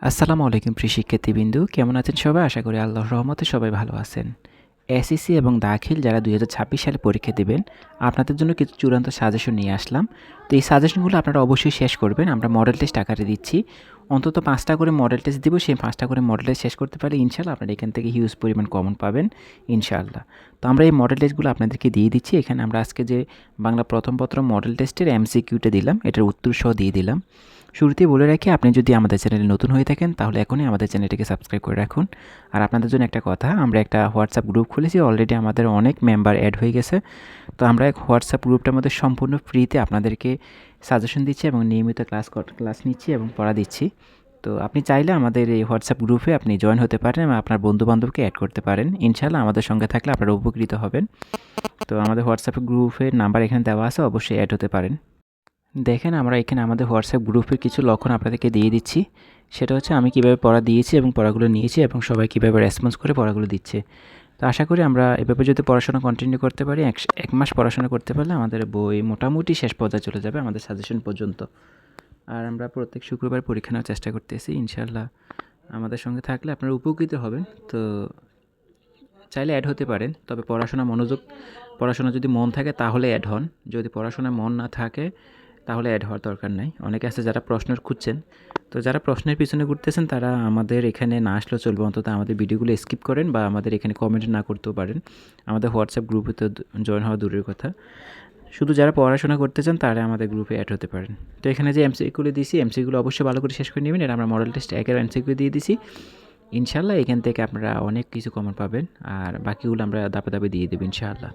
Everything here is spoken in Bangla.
আসসালামু আলাইকুম প্রিয় শিক্ষার্থীবৃন্দু, কেমন আছেন সবাই? আশা করি আল্লাহর রহমতে সবাই ভালো আছেন। এসএসসি এবং দাখিল যারা ২০২৬ সালে পরীক্ষা দিবেন, আপনাদের জন্য কিছু চূড়ান্ত সাজেশন নিয়ে আসলাম। তো এই সাজেশনগুলো আপনারা অবশ্যই শেষ করবেন। আমরা মডেল টেস্ট আকারে দিচ্ছি। অন্তত ৫টা করে মডেল টেস্ট দিব। সেই ৫টা করে মডেল টেস্ট শেষ করতে পারলে ইনশাআল্লাহ আপনারা এখান থেকে হিউজ পরিমাণ কমন পাবেন ইনশাআল্লাহ। তো আমরা এই মডেল টেস্টগুলো আপনাদেরকে দিয়ে দিচ্ছি। এখানে আমরা আজকে যে বাংলা প্রথম পত্র মডেল টেস্টের এমসিকিউটা দিলাম, এটার উত্তর সহ দিয়ে দিলাম। শুরুতেই বলে রাখি, আপনি যদি আমাদের চ্যানেলে নতুন হয়ে থাকেন তাহলে এখনই আমাদের চ্যানেলটিকে সাবস্ক্রাইব করে রাখুন। আর আপনাদের জন্য একটা কথা, আমরা একটা হোয়াটসঅ্যাপ গ্রুপ খুলেছি, অলরেডি আমাদের অনেক মেম্বার অ্যাড হয়ে গেছে। তো আমরা এক হোয়াটসঅ্যাপ গ্রুপটার মধ্যে সম্পূর্ণ ফ্রিতে আপনাদেরকে সাজেশন দিচ্ছি এবং নিয়মিত ক্লাস নিচ্ছি এবং পড়া দিচ্ছি। তো আপনি চাইলে আমাদের এই হোয়াটসঅ্যাপ গ্রুপে আপনি জয়েন হতে পারেন এবং আপনার বন্ধুবান্ধবকে অ্যাড করতে পারেন। ইনশাআল্লাহ আমাদের সঙ্গে থাকলে আপনারা উপকৃত হবেন। তো আমাদের হোয়াটসঅ্যাপ গ্রুপের নাম্বার এখানে দেওয়া আছে, অবশ্যই অ্যাড হতে পারেন। দেখেন, আমরা এখানে আমাদের হোয়াটসঅ্যাপ গ্রুপের কিছু লক্ষণ আপনাদেরকে দিয়ে দিচ্ছি। সেটা হচ্ছে আমি কীভাবে পড়া দিয়েছি এবং পড়াগুলো নিয়েছি এবং সবাই কীভাবে রেসপন্স করে পড়াগুলো দিচ্ছে। তো আশা করি আমরা এভাবে যদি পড়াশোনা কন্টিনিউ করতে পারি, এক মাস পড়াশোনা করতে পারলে আমাদের বই মোটামুটি শেষ পর্যায়ে চলে যাবে, আমাদের সাজেশন পর্যন্ত। আর আমরা প্রত্যেক শুক্রবার পরীক্ষা নেওয়ার চেষ্টা করতেছি। ইনশাআল্লাহ আমাদের সঙ্গে থাকলে আপনারা উপকৃত হবেন। তো চাইলে অ্যাড হতে পারেন, তবে পড়াশোনা যদি মন থাকে তাহলে অ্যাড হন। যদি পড়াশোনায় মন না থাকে তাহলে অ্যাড হওয়ার দরকার নাই। অনেকে আছে যারা প্রশ্ন খুঁজছেন, তো যারা প্রশ্নের পিছনে ঘুরতেছেন তারা আমাদের এখানে না আসলেও চলবে, অন্তত আমাদের ভিডিওগুলো স্কিপ করেন বা আমাদের এখানে কমেন্ট না করতেও পারেন। আমাদের হোয়াটসঅ্যাপ গ্রুপে তো জয়েন হওয়া দূরের কথা, শুধু যারা পড়াশোনা করতে চান তারা আমাদের গ্রুপে অ্যাড হতে পারেন। তো এখানে যে এমসিকিউগুলো দিয়েছি, এমসিকিউগুলো অবশ্যই ভালো করে শেষ করে নেবেন। এটা আমরা মডেল টেস্ট একের এমসিকিউ দিয়ে দিছি। ইনশাআল্লাহ এখান থেকে আপনারা অনেক কিছু কমন পাবেন, আর বাকিগুলো আমরা ধাপে ধাপে দিয়ে দেবো ইনশাআল্লাহ।